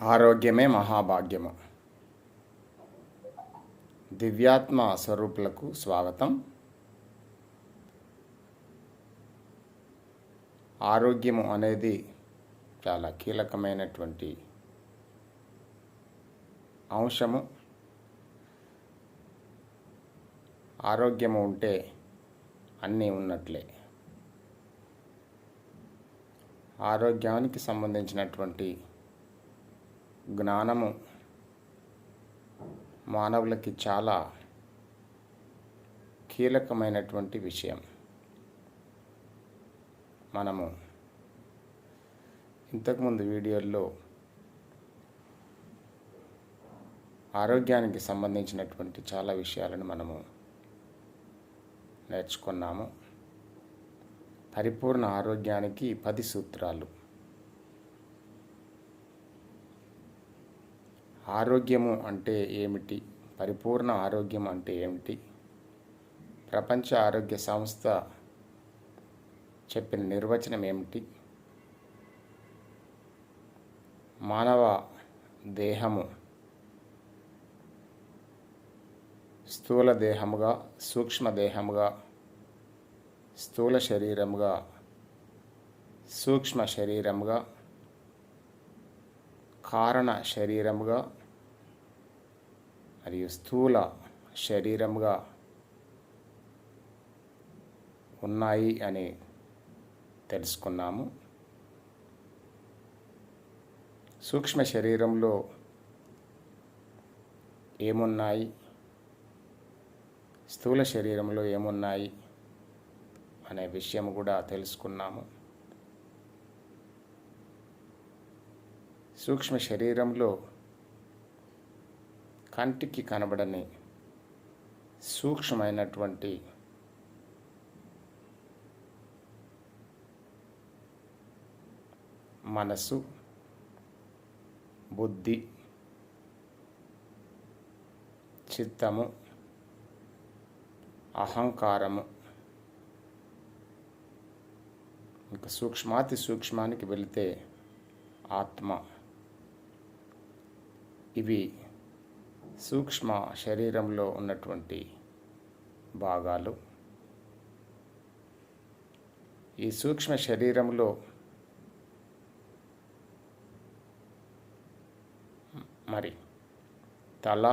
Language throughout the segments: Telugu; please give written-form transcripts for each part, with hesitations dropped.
ఆరోగ్యమే మహాభాగ్యము. దివ్యాత్మ స్వరూపులకు స్వాగతం. ఆరోగ్యము అనేది చాలా కీలకమైనటువంటి అంశము. ఆరోగ్యము ఉంటే అన్నీ ఉన్నట్లే. ఆరోగ్యానికి సంబంధించినటువంటి జ్ఞానము మానవులకి చాలా కీలకమైనటువంటి విషయం. మనము ఇంతకుముందు వీడియోల్లో ఆరోగ్యానికి సంబంధించినటువంటి చాలా విషయాలను మనము నేర్చుకున్నాము. పరిపూర్ణ ఆరోగ్యానికి 10 సూత్రాలు. ఆరోగ్యము అంటే ఏమిటి? పరిపూర్ణ ఆరోగ్యం అంటే ఏమిటి? ప్రపంచ ఆరోగ్య సంస్థ చెప్పిన నిర్వచనం ఏమిటి? మానవ దేహము స్థూల దేహముగా, సూక్ష్మదేహముగా, స్థూల శరీరముగా, సూక్ష్మ శరీరముగా, కారణ శరీరముగా మరియు స్థూల శరీరముగా ఉన్నాయి అని తెలుసుకున్నాము. సూక్ష్మ శరీరంలో ఏమున్నాయి, స్థూల శరీరంలో ఏమున్నాయి అనే విషయం కూడా తెలుసుకున్నాము. సూక్ష్మ శరీరంలో కంటికి కనబడని సూక్ష్మమైనటువంటి మనసు, బుద్ధి, చిత్తము, అహంకారము, ఇంకా సూక్ష్మాతి సూక్ష్మానికి వెళితే ఆత్మ. ఇవి సూక్ష్మ శరీరంలో ఉన్నటువంటి భాగాలు. ఈ సూక్ష్మ శరీరంలో మరి తల,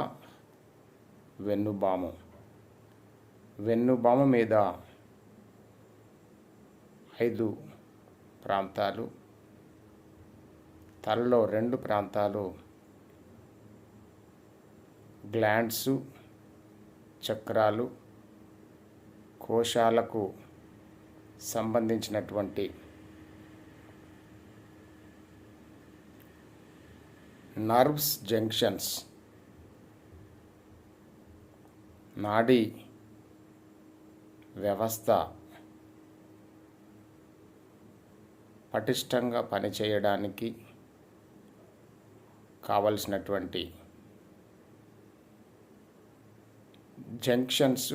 వెన్నుబాము మీద 5 ప్రాంతాలు, తలలో 2 ప్రాంతాలు గ్లాండ్సు, చక్రాలు, కోశాలకు సంబంధించినటువంటి నర్వ్స్ జంక్షన్స్, నాడీ వ్యవస్థ పటిష్టంగా పనిచేయడానికి కావలసినటువంటి జంక్షన్స్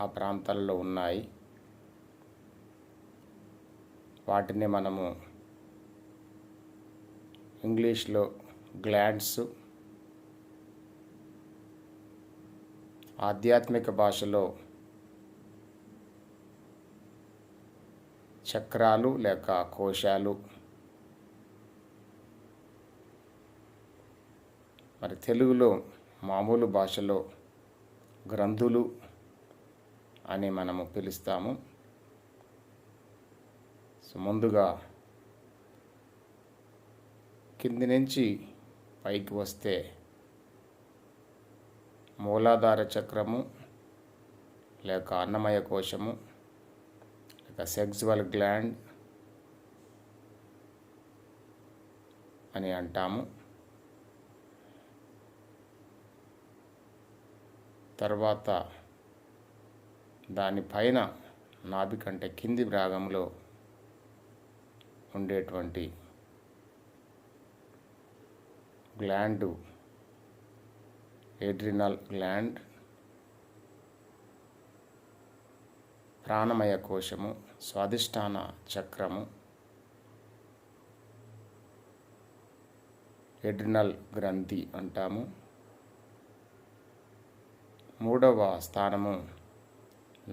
ఆ ప్రాంతాల్లో ఉన్నాయి. వాటిని మనము ఇంగ్లీష్లో గ్లాండ్స్, ఆధ్యాత్మిక భాషలో చక్రాలు లేక కోశాలు, మరి తెలుగులో మామూలు భాషలో గ్రంథులు అని మనము పిలుస్తాము. సో ముందుగా కింది నుంచి పైకి వస్తే మూలాధార చక్రము లేక అన్నమయ కోశము లేక సెక్సువల్ గ్లాండ్ అని అంటాము. తర్వాత దానిపైన నాభి కంటే కింది భాగంలో ఉండేటువంటి గ్లాండు ఎడ్రినల్ గ్లాండ్, ప్రాణమయ కోశము, స్వాదిష్టాన చక్రము, ఎడ్రినల్ గ్రంథి అంటాము. మూడవ స్థానము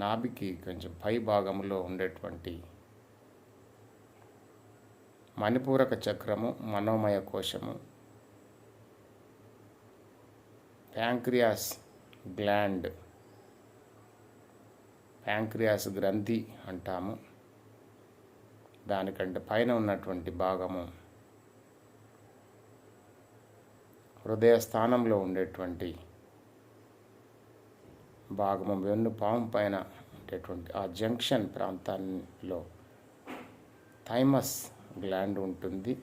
నాభికి కొంచెం పై భాగంలో ఉండేటువంటి మణిపూరక చక్రము, మనోమయ కోశము, ప్యాంక్రియాస్ గ్లాండ్, ప్యాంక్రియాస్ గ్రంథి అంటాము. దానికంటే పైన ఉన్నటువంటి భాగము హృదయ స్థానంలో ఉండేటువంటి భాగము, వెన్ను పాము పైన ఉండేటువంటి ఆ జంక్షన్ ప్రాంతాల్లో థైమస్ గ్లాండ్ ఉంటుంది.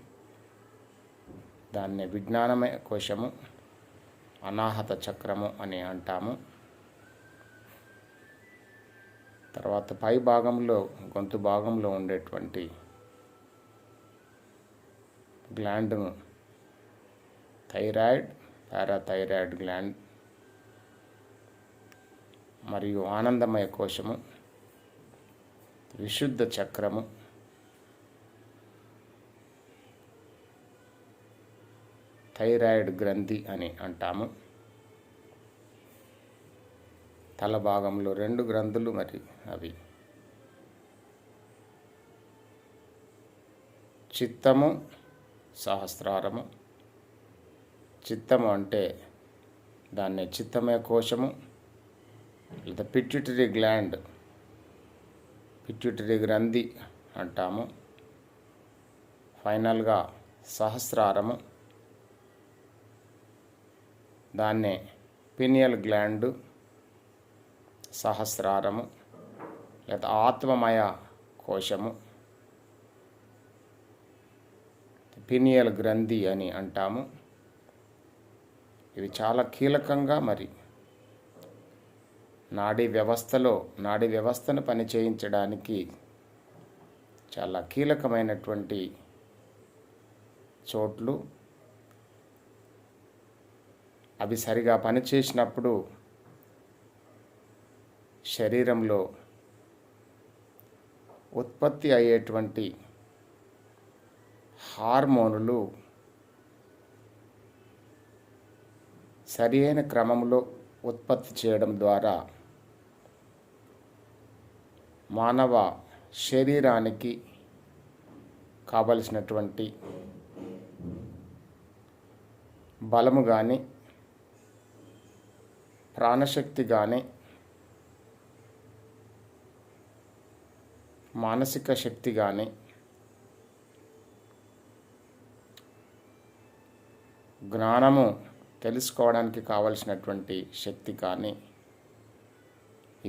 దాన్ని విజ్ఞానమయ కోశము, అనాహత చక్రము అని అంటాము. తర్వాత పై భాగంలో, గొంతు భాగంలో ఉండేటువంటి గ్లాండ్ను థైరాయిడ్, పారాథైరాయిడ్ గ్లాండ్ మరియు ఆనందమయ కోశము, విశుద్ధ చక్రము, థైరాయిడ్ గ్రంథి అని అంటాము. తల భాగంలో 2 గ్రంథులు, మరి అవి చిత్తము, సహస్రారము. చిత్తము అంటే దాన్ని చిత్తమయ కోశము లేదా పిట్యూటరీ గ్లాండ్, పిట్యూటరీ గ్రంథి అంటాము. ఫైనల్గా సహస్రారము, దాన్నే పినియల్ గ్లాండ్, సహస్రారము లేదా ఆత్మమయ కోశము, పినియల్ గ్రంథి అని అంటాము. ఇవి చాలా కీలకంగా మరి నాడీ వ్యవస్థను పనిచేయించడానికి చాలా కీలకమైనటువంటి చోట్లు. అవి సరిగా పనిచేసినప్పుడు శరీరంలో ఉత్పత్తి అయ్యేటువంటి హార్మోనులు సరి అయిన క్రమంలో ఉత్పత్తి చేయడం ద్వారా మానవ శరీరానికి కావలసినటువంటి బలము కానీ, ప్రాణశక్తి కానీ, మానసిక శక్తి కానీ, జ్ఞానము తెలుసుకోవడానికి కావలసినటువంటి శక్తి కానీ,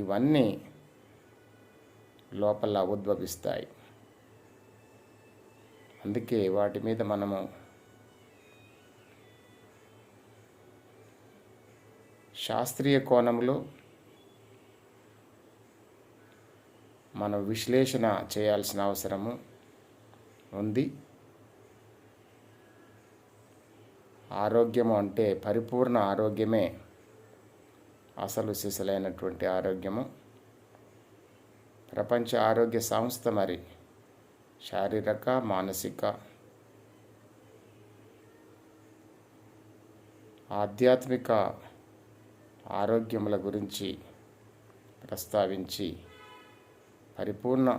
ఇవన్నీ లోపల ఉద్భవిస్తాయి. అందుకే వాటి మీద మనము శాస్త్రీయ కోణంలో మనం విశ్లేషణ చేయాల్సిన అవసరము ఉంది. ఆరోగ్యము అంటే పరిపూర్ణ ఆరోగ్యమే అసలు సిసలైనటువంటి ఆరోగ్యము. ప్రపంచ ఆరోగ్య సంస్థ మరి శారీరక, మానసిక, ఆధ్యాత్మిక ఆరోగ్యముల గురించి ప్రస్తావించి పరిపూర్ణ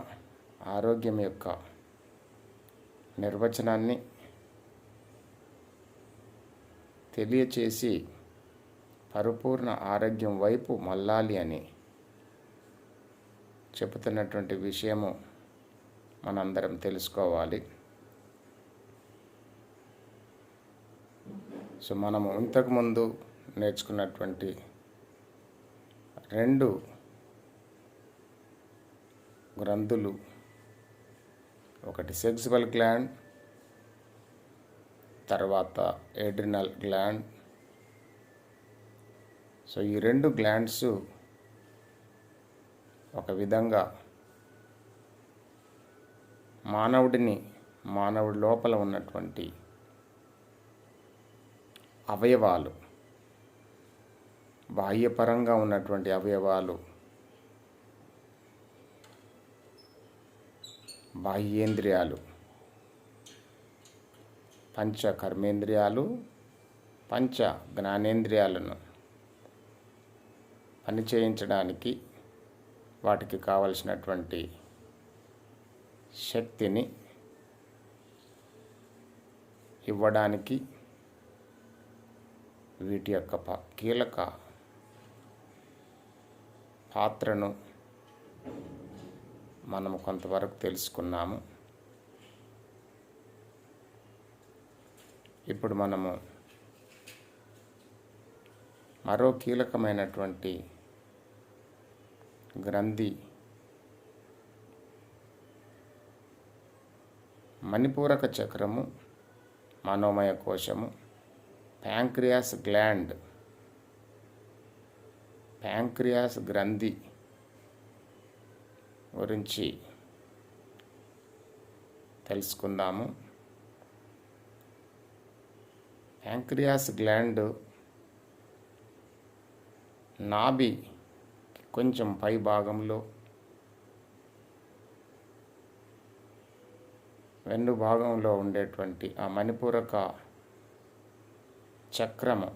ఆరోగ్యం యొక్క నిర్వచనాన్ని తెలియచేసి పరిపూర్ణ ఆరోగ్యం వైపు మళ్ళాలి అని చెబుతున్నటువంటి విషయము మనందరం తెలుసుకోవాలి. సో మనము ఇంతకుముందు నేర్చుకున్నటువంటి 2 గ్రంథులు, ఒకటి సెక్సువల్ గ్లాండ్, తర్వాత ఎడ్రినల్ గ్లాండ్. సో ఈ 2 గ్లాండ్స్ ఒక విధంగా మానవుడి లోపల ఉన్నటువంటి అవయవాలు, బాహ్యపరంగా ఉన్నటువంటి అవయవాలు, బాహ్యేంద్రియాలు పంచ కర్మేంద్రియాలు, పంచ జ్ఞానేంద్రియాలను పనిచేయించడానికి వాటికి కావలసినటువంటి శక్తిని ఇవ్వడానికి వీటి యొక్క కీలక పాత్రను మనము కొంతవరకు తెలుసుకున్నాము. ఇప్పుడు మనము మరో కీలకమైనటువంటి గ్రంథి మణిపూరక చక్రము, మనోమయ కోశము, ప్యాంక్రియాస్ గ్లాండ్, ప్యాంక్రియాస్ గ్రంథి గురించి తెలుసుకుందాము. ప్యాంక్రియాస్ గ్లాండ్ నాభి కొంచెం పై భాగంలో వెన్ను భాగంలో ఉండేటువంటి ఆ మణిపూరక చక్రము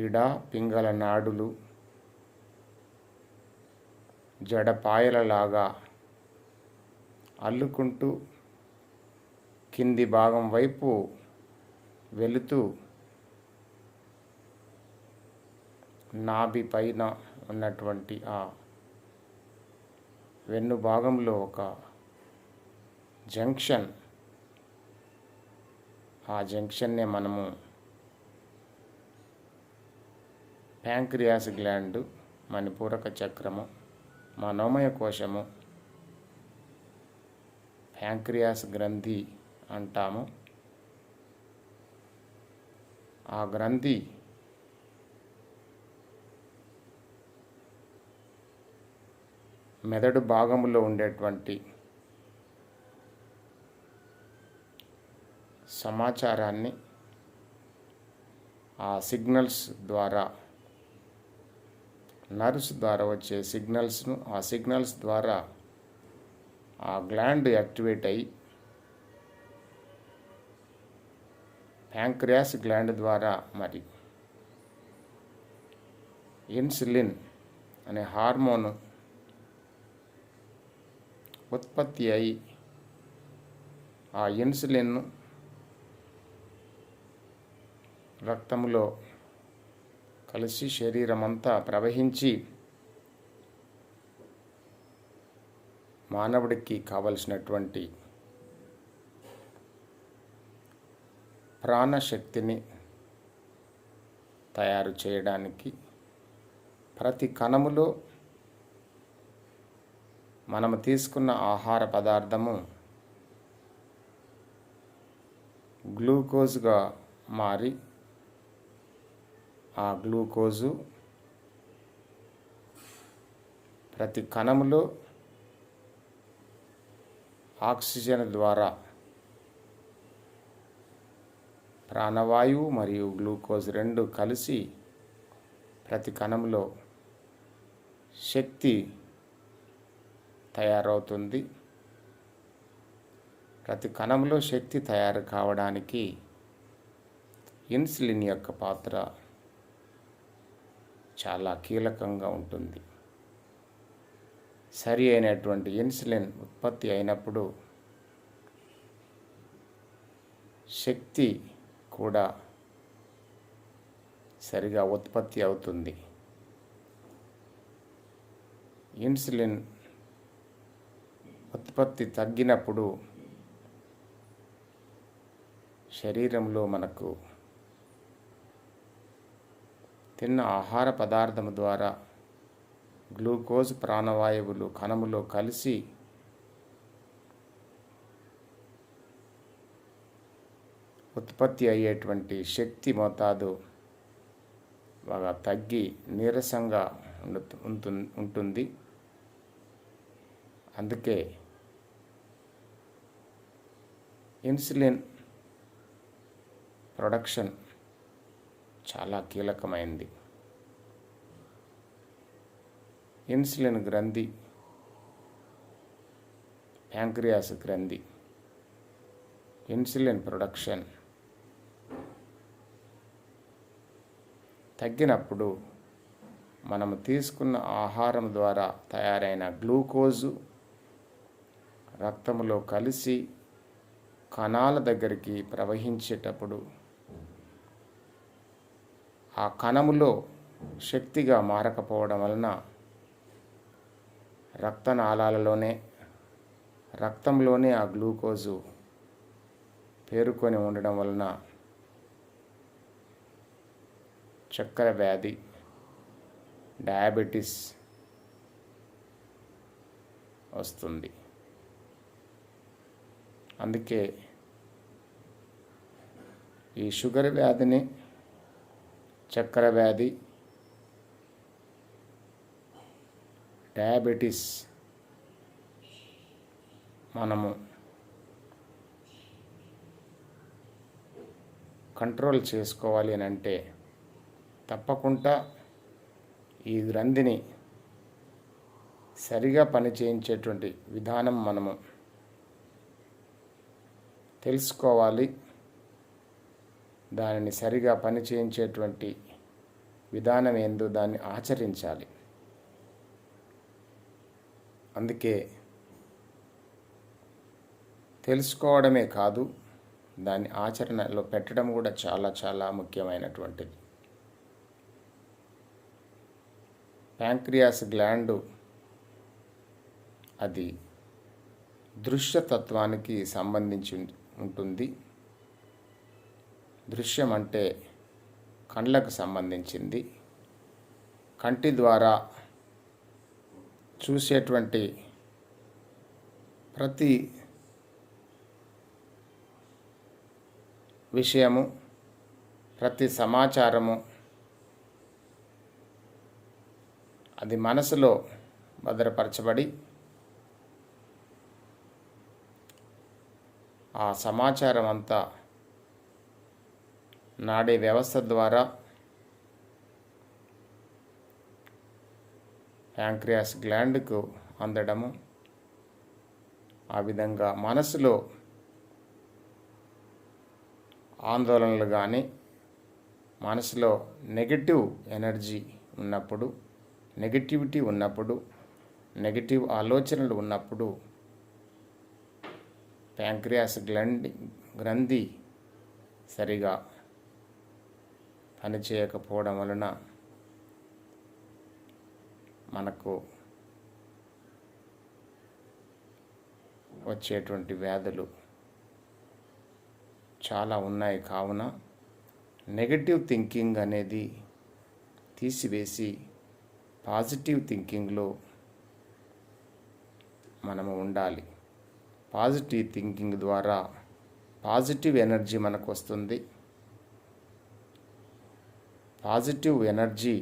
ఈడ పింగళ నాడులు జడపాయలలాగా అల్లుకుంటూ కింది భాగం వైపు వెళుతూ నాభి పైన ఉన్నటువంటి ఆ వెన్ను భాగంలో ఒక జంక్షన్, ఆ జంక్షన్నే మనము ప్యాంక్రియాస్ గ్లాండ్, మణిపూరక చక్రము, మనోమయ కోశము, ప్యాంక్రియాస్ గ్రంథి అంటాము. ఆ గ్రంథి మెదడు భాగంలో ఉండేటువంటి సమాచారాన్ని ఆ సిగ్నల్స్ ద్వారా, నర్వ్స్ ద్వారా వచ్చే సిగ్నల్స్ను, ఆ సిగ్నల్స్ ద్వారా ఆ గ్లాండ్ యాక్టివేట్ అయ్యి ప్యాంక్రియాస్ గ్లాండ్ ద్వారా మరి ఇన్సులిన్ అనే హార్మోను ఉత్పత్తి అయి ఆ ఇన్సులిన్ రక్తంలో కలిసి శరీరమంతా ప్రవహించి మానవుడికి కావలసినటువంటి ప్రాణశక్తిని తయారు చేయడానికి ప్రతి కణములో మనము తీసుకున్న ఆహార పదార్థము గ్లూకోజ్గా మారి ఆ గ్లూకోజు ప్రతి కణములో ఆక్సిజన్ ద్వారా ప్రాణవాయువు మరియు గ్లూకోజ్ రెండు కలిసి ప్రతి కణంలో శక్తి తయారవుతుంది. ప్రతి కణంలో శక్తి తయారు కావడానికి ఇన్సులిన్ యొక్క పాత్ర చాలా కీలకంగా ఉంటుంది. సరి అయినటువంటి ఇన్సులిన్ ఉత్పత్తి అయినప్పుడు శక్తి కూడా సరిగా ఉత్పత్తి అవుతుంది. ఇన్సులిన్ ఉత్పత్తి తగ్గినప్పుడు శరీరంలో మనకు తిన్న ఆహార పదార్థం ద్వారా గ్లూకోజ్ ప్రాణవాయువులు కణములో కలిసి ఉత్పత్తి అయ్యేటువంటి శక్తి మోతాదు బాగా తగ్గి నీరసంగా ఉంటుంది. అందుకే ఇన్సులిన్ ప్రొడక్షన్ చాలా కీలకమైంది. ఇన్సులిన్ గ్రంథి, ప్యాంక్రియాస్ గ్రంథి ఇన్సులిన్ ప్రొడక్షన్ తగ్గినప్పుడు మనము తీసుకున్న ఆహారం ద్వారా తయారైన గ్లూకోజు రక్తంలో కలిసి కణాల దగ్గరికి ప్రవహించేటప్పుడు ఆ కణములో శక్తిగా మారకపోవడం వలన రక్తంలోనే ఆ గ్లూకోజు పేరుకొని ఉండడం వలన చక్కెర వ్యాధి, డయాబెటీస్ వస్తుంది. అందుకే ఈ షుగర్ వ్యాధిని, చక్కెర వ్యాధి, డయాబెటీస్ మనము కంట్రోల్ చేసుకోవాలి అని అంటే తప్పకుండా ఈ గ్రంథిని సరిగా పనిచేయించేటువంటి విధానం మనము తెలుసుకోవాలి. దానిని సరిగా పనిచేయించేటువంటి విధానం ఏందో దాన్ని ఆచరించాలి. అందుకే తెలుసుకోవడమే కాదు, దాన్ని ఆచరణలో పెట్టడం కూడా చాలా చాలా ముఖ్యమైనటువంటిది. ప్యాంక్రియాస్ గ్లాండు అది దృశ్యతత్వానికి సంబంధించి ఉంటుంది. దృశ్యం అంటే కళ్ళకు సంబంధించింది. కంటి ద్వారా చూసేటువంటి ప్రతి విషయము, ప్రతి సమాచారము అది మనసులో భద్రపరచబడి ఆ సమాచారం అంతా నాడీ వ్యవస్థ ద్వారా ప్యాంక్రియాస్ గ్లాండ్కు అందడము, ఆ విధంగా మనసులో ఆందోళనలు కానీ, మనసులో నెగటివ్ ఎనర్జీ ఉన్నప్పుడు, నెగటివిటీ ఉన్నప్పుడు, నెగటివ్ ఆలోచనలు ఉన్నప్పుడు ప్యాంక్రియాస్ గ్రంథి సరిగా పనిచేయకపోవడం వలన మనకు వచ్చేటువంటి వ్యాధులు చాలా ఉన్నాయి. కావున నెగటివ్ థింకింగ్ అనేది తీసివేసి పాజిటివ్ థింకింగ్లో మనము ఉండాలి. పాజిటివ్ థింకింగ్ ద్వారా పాజిటివ్ ఎనర్జీ మనకు వస్తుంది. పాజిటివ్ ఎనర్జీ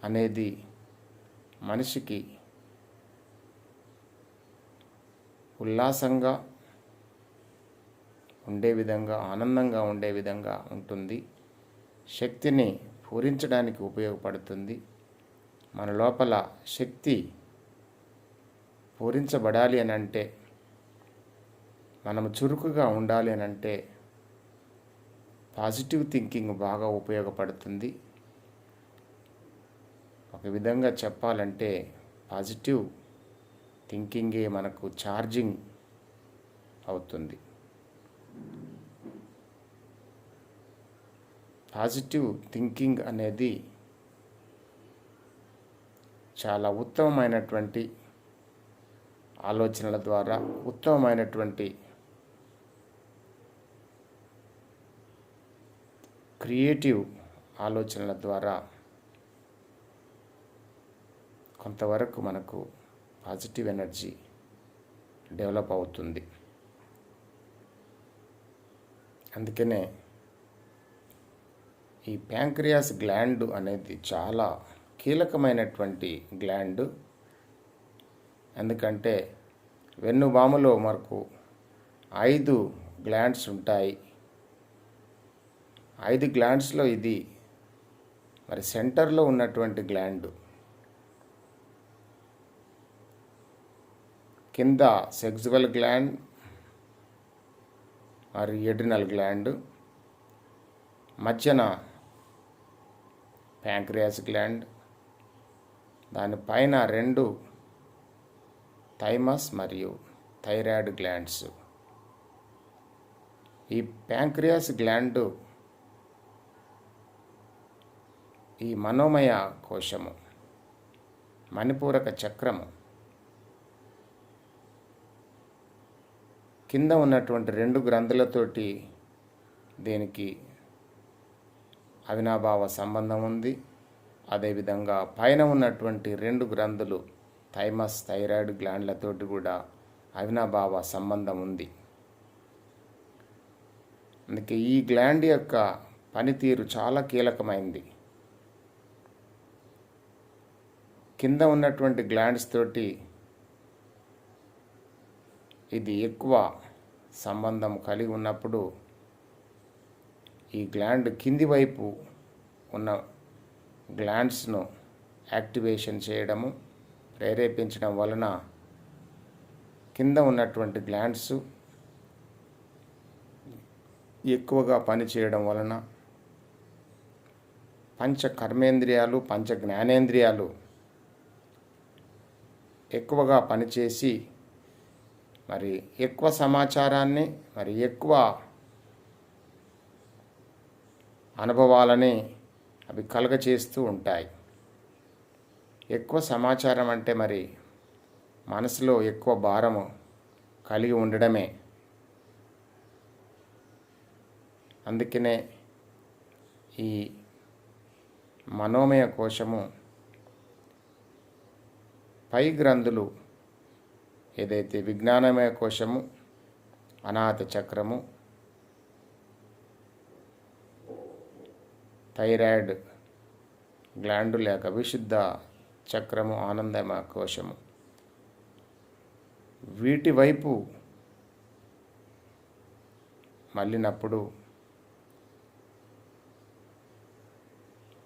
అనేది మనిషికి ఉల్లాసంగా ఉండే విధంగా, ఆనందంగా ఉండే విధంగా ఉంటుంది. శక్తిని పూరించడానికి ఉపయోగపడుతుంది. మన లోపల శక్తి పూరించబడాలి అని అంటే, మనము చురుకుగా ఉండాలి అని అంటే పాజిటివ్ థింకింగ్ బాగా ఉపయోగపడుతుంది. ఒక విధంగా చెప్పాలంటే పాజిటివ్ థింకింగే మనకు ఛార్జింగ్ అవుతుంది. పాజిటివ్ థింకింగ్ అనేది చాలా ఉత్తమమైనటువంటి ఆలోచనల ద్వారా, ఉత్తమమైనటువంటి క్రియేటివ్ ఆలోచనల ద్వారా కొంతవరకు మనకు పాజిటివ్ ఎనర్జీ డెవలప్ అవుతుంది. అందుకనే ఈ ప్యాంక్రియాస్ గ్లాండ్ అనేది చాలా కీలకమైనటువంటి గ్లాండ్. ఎందుకంటే వెన్నుబాములో మనకు 5 గ్లాండ్స్ ఉంటాయి. 5 గ్లాండ్స్లో ఇది మరి సెంటర్లో ఉన్నటువంటి గ్లాండ్. కింద సెక్సువల్ గ్లాండ్, మరియు ఎడ్రినల్ గ్లాండ్, మధ్యన ప్యాంక్రియాస్ గ్లాండ్, దానిపైన 2 థైమస్ మరియు థైరాయిడ్ గ్లాండ్స్. ఈ ప్యాంక్రియాస్ గ్లాండ్ ఈ మనోమయ కోశము, మణిపూరక చక్రము కింద ఉన్నటువంటి 2 గ్రంథులతోటి దీనికి అవినాభావ సంబంధం ఉంది. అదేవిధంగా పైన ఉన్నటువంటి 2 గ్రంథులు థైమస్ థైరాయిడ్ గ్లాండ్లతోటి కూడా అవినాభావ సంబంధం ఉంది. అందుకే ఈ గ్లాండ్ యొక్క పనితీరు చాలా కీలకమైంది. కింద ఉన్నటువంటి గ్లాండ్స్ తోటి ఇది ఎక్కువ సంబంధం కలిగి ఉన్నప్పుడు ఈ గ్లాండ్ కింది వైపు ఉన్న గ్లాండ్స్ను యాక్టివేషన్ చేయడము, ప్రేరేపించడం వలన కింద ఉన్నటువంటి గ్లాండ్స్ ఎక్కువగా పనిచేయడం వలన పంచ కర్మేంద్రియాలు, పంచ జ్ఞానేంద్రియాలు ఎక్కువగా పనిచేసి మరి ఎక్కువ సమాచారాన్ని, మరి ఎక్కువ అనుభవాలని అవి కలుగచేస్తూ ఉంటాయి. ఎక్కువ సమాచారం అంటే మరి మనసులో ఎక్కువ భారము కలిగి ఉండడమే. అందుకనే ఈ మనోమయ కోశము పై గ్రంథులు ఏదైతే విజ్ఞానమయ కోశము, అనాహత చక్రము, థైరాయిడ్ గ్లాండు లేక విశుద్ధ చక్రము, ఆనందమయ కోశము, వీటి వైపు మళ్ళినప్పుడు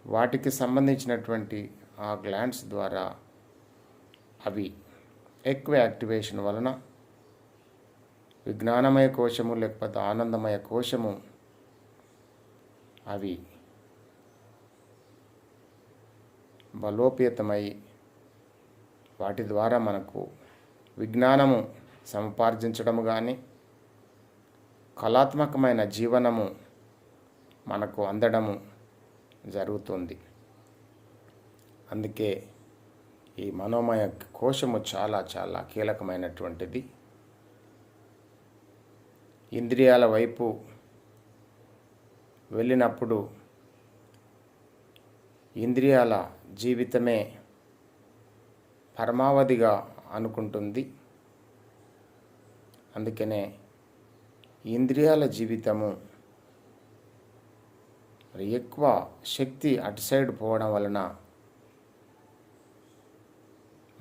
వాటికి సంబంధించినటువంటి ఆ గ్లాండ్స్ ద్వారా అవి ఎక్కువ యాక్టివేషన్ వలన విజ్ఞానమయ కోశము లేకపోతే ఆనందమయ కోశము అవి బలోపేతమై వాటి ద్వారా మనకు విజ్ఞానము సముపార్జించడము కానీ కళాత్మకమైన జీవనము మనకు అందడము జరుగుతుంది. అందుకే ఈ మనోమయ కోశము చాలా చాలా కీలకమైనటువంటిది. ఇంద్రియాల వైపు వెళ్ళినప్పుడు ఇంద్రియాల జీవితమే పరమావధిగా అనుకుంటుంది. అందుకనే ఇంద్రియాల జీవితము మరి ఎక్కువ శక్తి అటు సైడ్ పోవడం వలన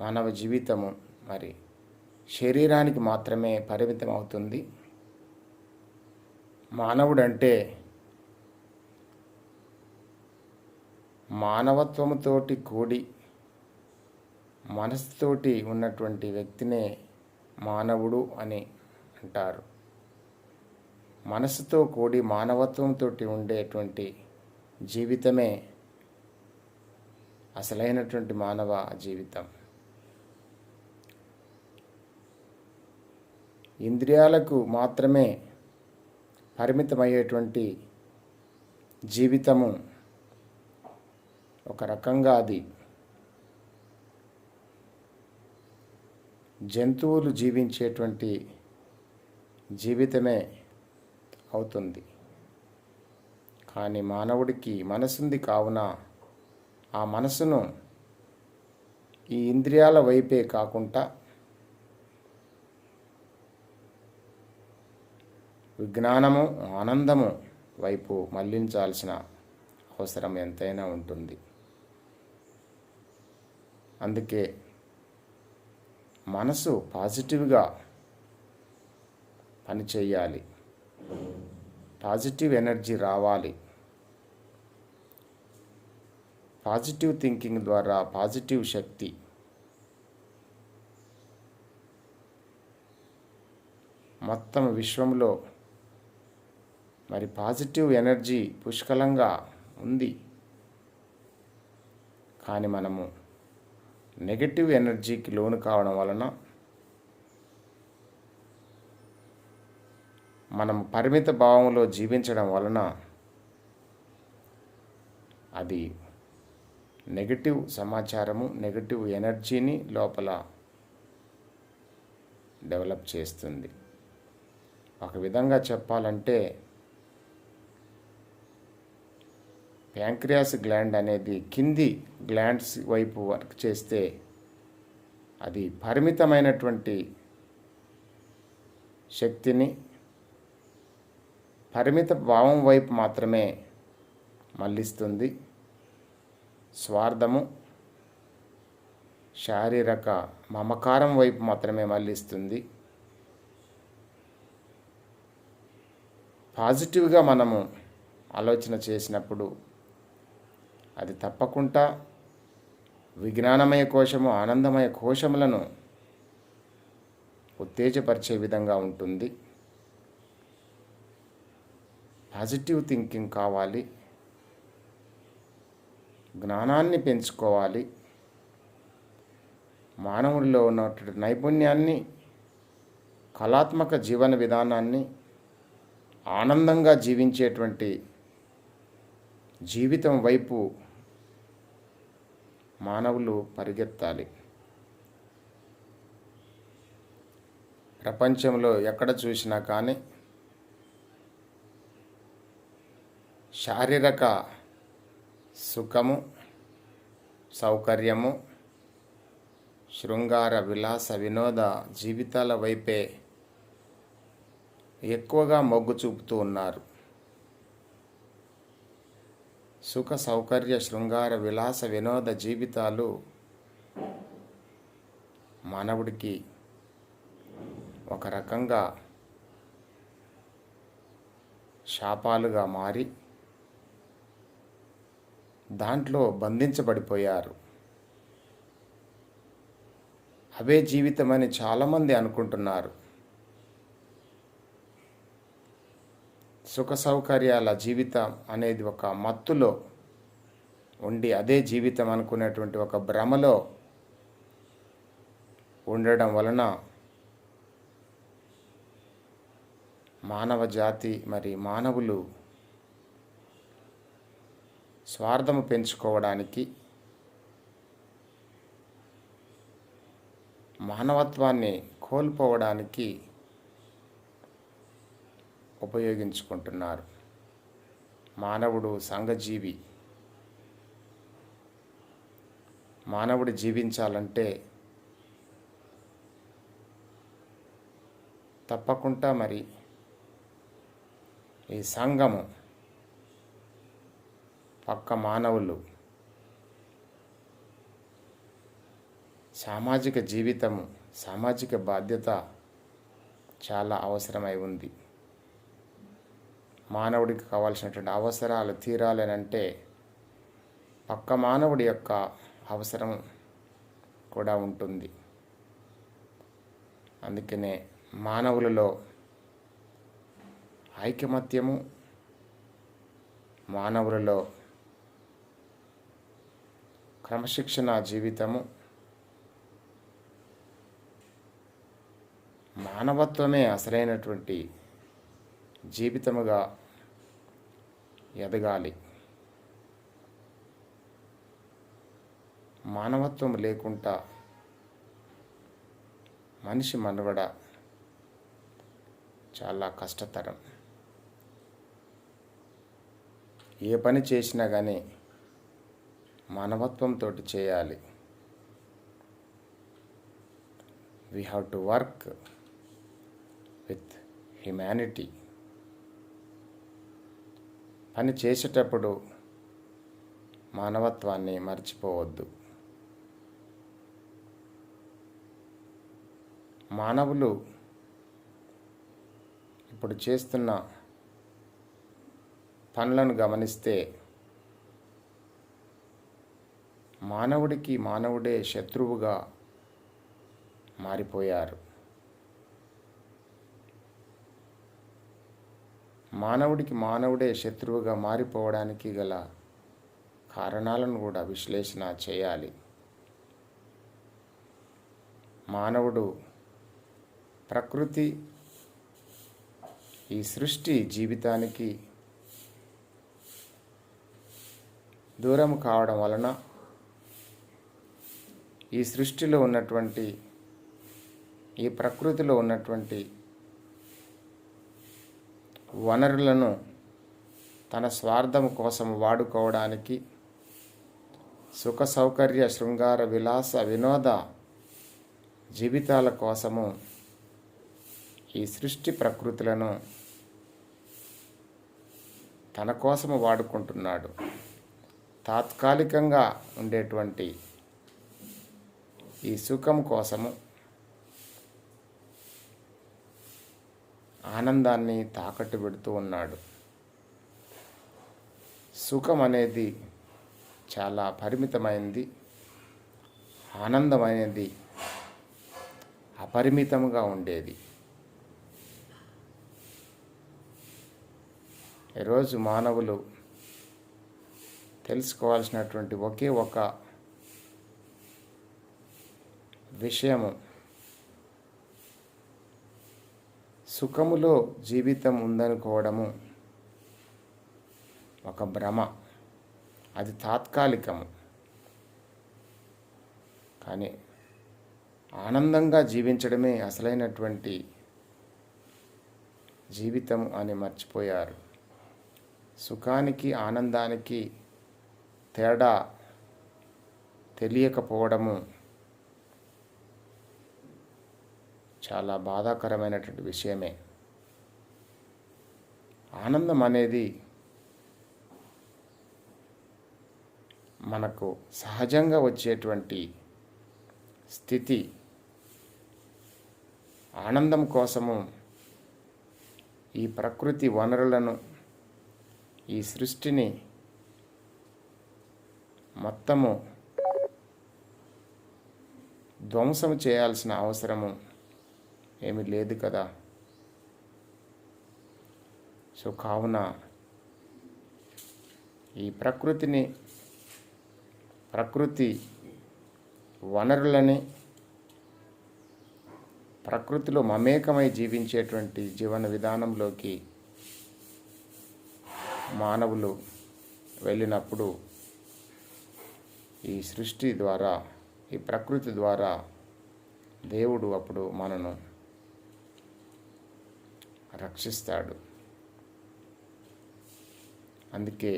మానవ జీవితము మరి శరీరానికి మాత్రమే పరిమితం అవుతుంది. మానవుడంటే మానవత్వముతోటి కూడి మనసుతోటి ఉన్నటువంటి వ్యక్తినే మానవుడు అని అంటారు. మనసుతో కూడి మానవత్వంతో ఉండేటువంటి జీవితమే అసలైనటువంటి మానవ జీవితం. ఇంద్రియాలకు మాత్రమే పరిమితమయ్యేటువంటి జీవితము ఒక రకంగా అది జంతువులు జీవించేటువంటి జీవితమే అవుతుంది. కానీ మానవుడికి మనసుంది కావున ఆ మనసును ఈ ఇంద్రియాల వైపే కాకుండా విజ్ఞానము, ఆనందము వైపు మళ్లించాల్సిన అవసరం ఎంతైనా ఉంటుంది. అందుకే మనసు పాజిటివ్గా పనిచేయాలి, పాజిటివ్ ఎనర్జీ రావాలి. పాజిటివ్ థింకింగ్ ద్వారా పాజిటివ్ శక్తి మొత్తం విశ్వంలో మరి పాజిటివ్ ఎనర్జీ పుష్కలంగా ఉంది, కానీ మనము నెగటివ్ ఎనర్జీకి లోను కావడం వలన మనం పరిమిత భావంలో జీవించడం వలన అది నెగటివ్ సమాచారము, నెగటివ్ ఎనర్జీని లోపల డెవలప్ చేస్తుంది. ఒక విధంగా చెప్పాలంటే ప్యాంక్రియాస్ గ్లాండ్ అనేది కింది గ్లాండ్స్ వైపు వర్క్ చేస్తే అది పరిమితమైనటువంటి శక్తిని పరిమిత భావం వైపు మాత్రమే మళ్ళిస్తుంది. స్వార్థము, శారీరక మమకారం వైపు మాత్రమే మళ్ళిస్తుంది. పాజిటివ్గా మనము ఆలోచన చేసినప్పుడు అది తప్పకుండా విజ్ఞానమయ కోశము, ఆనందమయ కోశములను ఉత్తేజపరిచే విధంగా ఉంటుంది. పాజిటివ్ థింకింగ్ కావాలి, జ్ఞానాన్ని పెంచుకోవాలి, మానవుల్లో ఉన్నటువంటి నైపుణ్యాన్ని, కళాత్మక జీవన విధానాన్ని, ఆనందంగా జీవించేటువంటి జీవితం వైపు మానవులు పరిగెత్తాలి. ప్రపంచంలో ఎక్కడ చూసినా కానీ శారీరక సుఖము, సౌకర్యము, శృంగార విలాస వినోద జీవితాల వైపే ఎక్కువగా మొగ్గు చూపుతూ ఉన్నారు. సుఖ సౌకర్య శృంగార విలాస వినోద జీవితాలు మానవుడికి ఒక రకంగా శాపాలుగా మారి దాంట్లో బంధించబడిపోయారు. అవే జీవితమని చాలామంది అనుకుంటున్నారు. సుఖ సౌకర్యాల జీవితం అనేది ఒక మత్తులో ఉండి అదే జీవితం అనుకునేటువంటి ఒక భ్రమలో ఉండడం వలన మానవ జాతి మరి మానవులు స్వార్థము పెంచుకోవడానికి, మానవత్వాన్ని కోల్పోవడానికి ఉపయోగించుకుంటున్నారు. మానవుడు సంఘజీవి. మానవుడు జీవించాలంటే తప్పకుండా మరి ఈ సంఘము, పక్క మానవులు, సామాజిక జీవితము, సామాజిక బాధ్యత చాలా అవసరమై ఉంది. మానవుడికి కావాల్సినటువంటి అవసరాలు తీరాలనంటే పక్క మానవుడి యొక్క అవసరం కూడా ఉంటుంది. అందుకనే మానవులలో ఐకమత్యము, మానవులలో క్రమశిక్షణ జీవితము, మానవత్వమే అసలైనటువంటి జీవితముగా ఎదగాలి. మానవత్వం లేకుండా మనిషి మనుగడ చాలా కష్టతరం. ఏ పని చేసినా కానీ మానవత్వంతో చేయాలి. We have to work with humanity. పని చేసేటప్పుడు మానవత్వాన్ని మర్చిపోవద్దు. మానవులు ఇప్పుడు చేస్తున్న పనులను గమనిస్తే మానవుడికి మానవుడే శత్రువుగా మారిపోయారు. మానవుడికి మానవుడే శత్రువుగా మారిపోవడానికి గల కారణాలను కూడా విశ్లేషణ చేయాలి. మానవుడు, ప్రకృతి, ఈ సృష్టి జీవితానికి దూరం కావడం వలన ఈ సృష్టిలో ఉన్నటువంటి, ఈ ప్రకృతిలో ఉన్నటువంటి వనరులను తన స్వార్థం కోసం వాడుకోవడానికి, సుఖ సౌకర్య శృంగార విలాస వినోద జీవితాల కోసము ఈ సృష్టి ప్రకృతులను తన కోసము వాడుకుంటున్నాడు. తాత్కాలికంగా ఉండేటువంటి ఈ సుఖం కోసము, ఆనందాన్ని తాకట్టు పెడుతూ ఉన్నాడు. సుఖం అనేది చాలా పరిమితమైనది, ఆనందం అనేది అపరిమితంగా ఉండేది. ఈరోజు మానవులు తెలుసుకోవాల్సినటువంటి ఒకే ఒక విషయము, సుఖములో జీవితం ఉందనుకోవడము ఒక భ్రమ. అది తాత్కాలికము. కానీ ఆనందంగా జీవించడమే అసలైనటువంటి జీవితం అని మర్చిపోయారు. సుఖానికి ఆనందానికి తేడా తెలియకపోవడము చాలా బాధాకరమైనటువంటి విషయమే. ఆనందం అనేది మనకు సహజంగా వచ్చేటువంటి స్థితి. ఆనందం కోసము ఈ ప్రకృతి వనరులను, ఈ సృష్టిని మొత్తము ధ్వంసం చేయాల్సిన అవసరము ఏమీ లేదు కదా. సో కావున ఈ ప్రకృతి వనరులని, ప్రకృతిలో మమేకమై జీవించేటువంటి జీవన విధానంలోకి మానవులు వెళ్ళినప్పుడు ఈ సృష్టి ద్వారా, ఈ ప్రకృతి ద్వారా దేవుడు అప్పుడు మనను రక్షిస్తాడు. అందుకే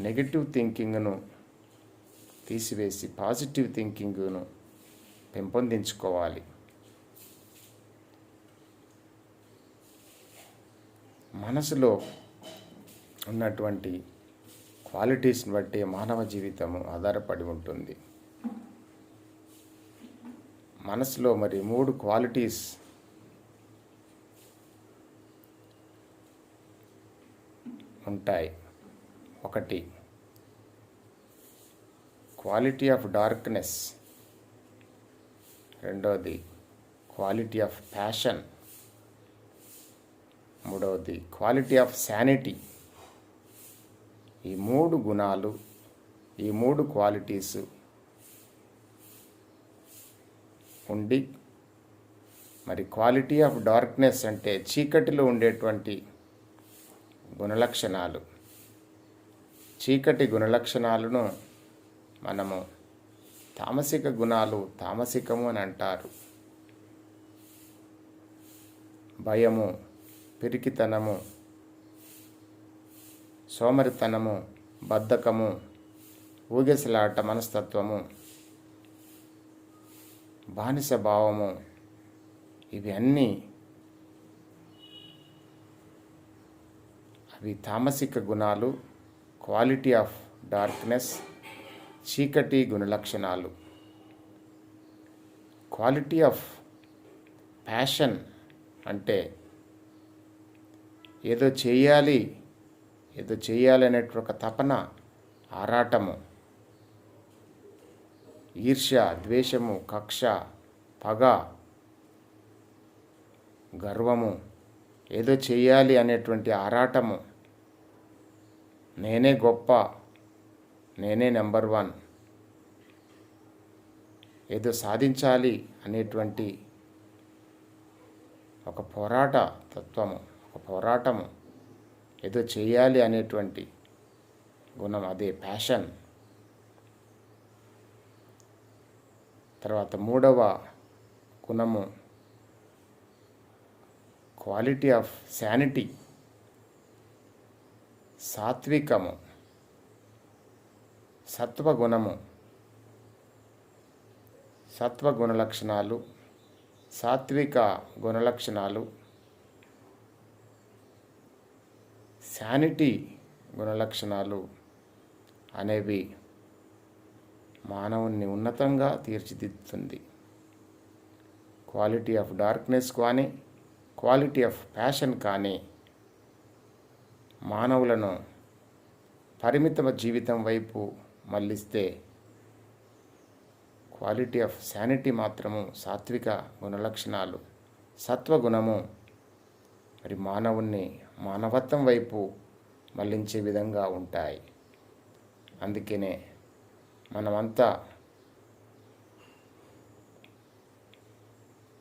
నెగటివ్ థింకింగ్ను తీసివేసి పాజిటివ్ థింకింగ్ను పెంపొందించుకోవాలి. మనసులో ఉన్నటువంటి క్వాలిటీస్ని బట్టి మానవ జీవితము ఆధారపడి ఉంటుంది. మనసులో మరి 3 క్వాలిటీస్ ఉంటాయి. ఒకటి క్వాలిటీ ఆఫ్ డార్క్నెస్, రెండవది క్వాలిటీ ఆఫ్ ప్యాషన్, మూడవది క్వాలిటీ ఆఫ్ శానిటీ. ఈ 3 గుణాలు, ఈ 3 క్వాలిటీస్ ఉండి, మరి క్వాలిటీ ఆఫ్ డార్క్నెస్ అంటే చీకటిలో ఉండేటువంటి గుణలక్షణాలు. చీకటి గుణలక్షణాలను మనము తామసిక గుణాలు, తామసికము అని అంటారు. భయము, పిరికితనము, సోమరితనము, బద్ధకము, ఊగిసలాట మనస్తత్వము, బానిస భావము, ఇవి అన్నీ అవి తామసిక గుణాలు, క్వాలిటీ ఆఫ్ డార్క్నెస్, చీకటి గుణలక్షణాలు. క్వాలిటీ ఆఫ్ ప్యాషన్ అంటే ఏదో చేయాలనేటువంటి ఒక తపన, ఆరాటము, ఈర్ష్య, ద్వేషము, కక్ష, పగ, గర్వము, ఏదో చేయాలి అనేటువంటి ఆరాటము, నేనే గొప్ప, నేనే నెంబర్ వన్, ఏదో సాధించాలి అనేటువంటి ఒక పోరాట తత్వము, ఒక పోరాటము, ఏదో చేయాలి అనేటువంటి గుణం, అదే ప్యాషన్. తర్వాత మూడవ గుణము క్వాలిటీ ఆఫ్ శానిటీ, సాత్వికము, సత్వగుణము. సత్వగుణ లక్షణాలు, సాత్విక గుణలక్షణాలు, శానిటీ గుణలక్షణాలు అనేవి మానవుణ్ణి ఉన్నతంగా తీర్చిదిద్దుతుంది. క్వాలిటీ ఆఫ్ డార్క్నెస్ కానీ, క్వాలిటీ ఆఫ్ ప్యాషన్ కానీ మానవులను పరిమిత జీవితం వైపు మళ్ళిస్తే, క్వాలిటీ ఆఫ్ శానిటీ మాత్రము, సాత్విక గుణలక్షణాలు, సత్వగుణము మరి మానవుణ్ణి మానవత్వం వైపు మళ్ళించే విధంగా ఉంటాయి. అందుకనే మనమంతా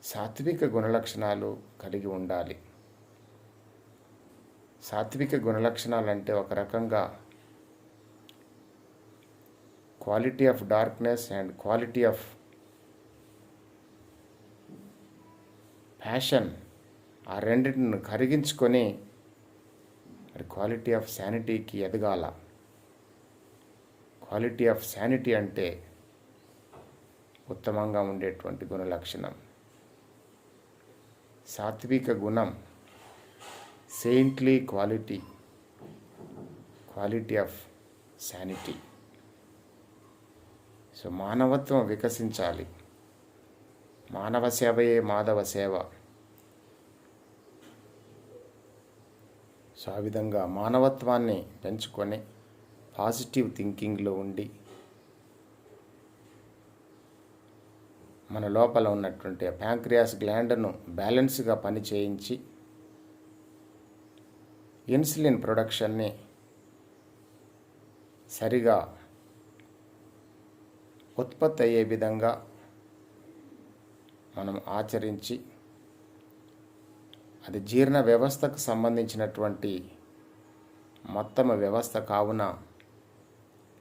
సాత్విక గుణలక్షణాలు కలిగి ఉండాలి. సాత్విక గుణలక్షణాలు అంటే ఒక రకంగా quality of darkness and quality of passion, ఆ రెండింటిని కరిగించుకొని మరి క్వాలిటీ ఆఫ్ శానిటీకి ఎదగాల. క్వాలిటీ ఆఫ్ శానిటీ అంటే ఉత్తమంగా ఉండేటువంటి గుణలక్షణం. సాత్విక గుణం, saintly quality, quality of sanity. So మానవత్వం వికసించాలి. మానవ సేవయే మాధవ సేవ. సో ఆ విధంగా మానవత్వాన్ని పెంచుకొని పాజిటివ్ థింకింగ్లో ఉండి మన లోపల ఉన్నటువంటి ప్యాంక్రియాస్ గ్లాండ్ను బ్యాలెన్స్గా పనిచేయించి ఇన్సులిన్ ప్రొడక్షన్ని సరిగా ఉత్పత్తి అయ్యే విధంగా మనం ఆచరించి, అది జీర్ణ వ్యవస్థకు సంబంధించినటువంటి మొత్తం వ్యవస్థ కావున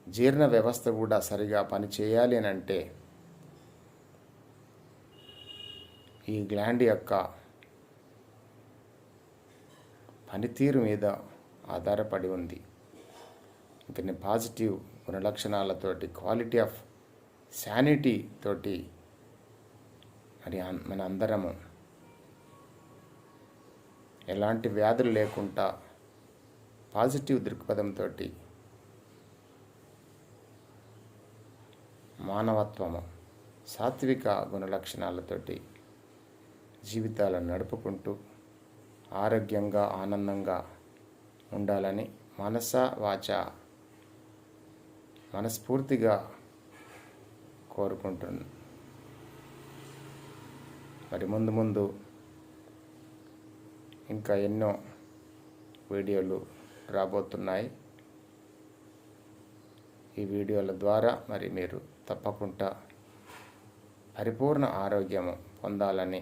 జీర్ణ వ్యవస్థ కూడా సరిగా పనిచేయాలి అని అంటే ఈ గ్లాండ్ యొక్క పనితీరు మీద ఆధారపడి ఉంది. ఇంకని పాజిటివ్ గుణలక్షణాలతోటి, క్వాలిటీ ఆఫ్ శానిటీ తోటి మరి మన అందరము ఎలాంటి వ్యాధులు లేకుండా పాజిటివ్ దృక్పథంతో మానవత్వము, సాత్విక గుణలక్షణాలతోటి జీవితాలను నడుపుకుంటూ ఆరోగ్యంగా, ఆనందంగా ఉండాలని మనస వాచ మనస్ఫూర్తిగా కోరుకుంటున్నాను. మరి ముందు ముందు ఇంకా ఎన్నో వీడియోలు రాబోతున్నాయి. ఈ వీడియోల ద్వారా మరి మీరు తప్పకుండా పరిపూర్ణ ఆరోగ్యము పొందాలని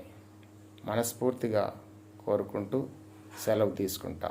మనస్ఫూర్తిగా కోరుకుంటూ సెలవు తీసుకుంటా.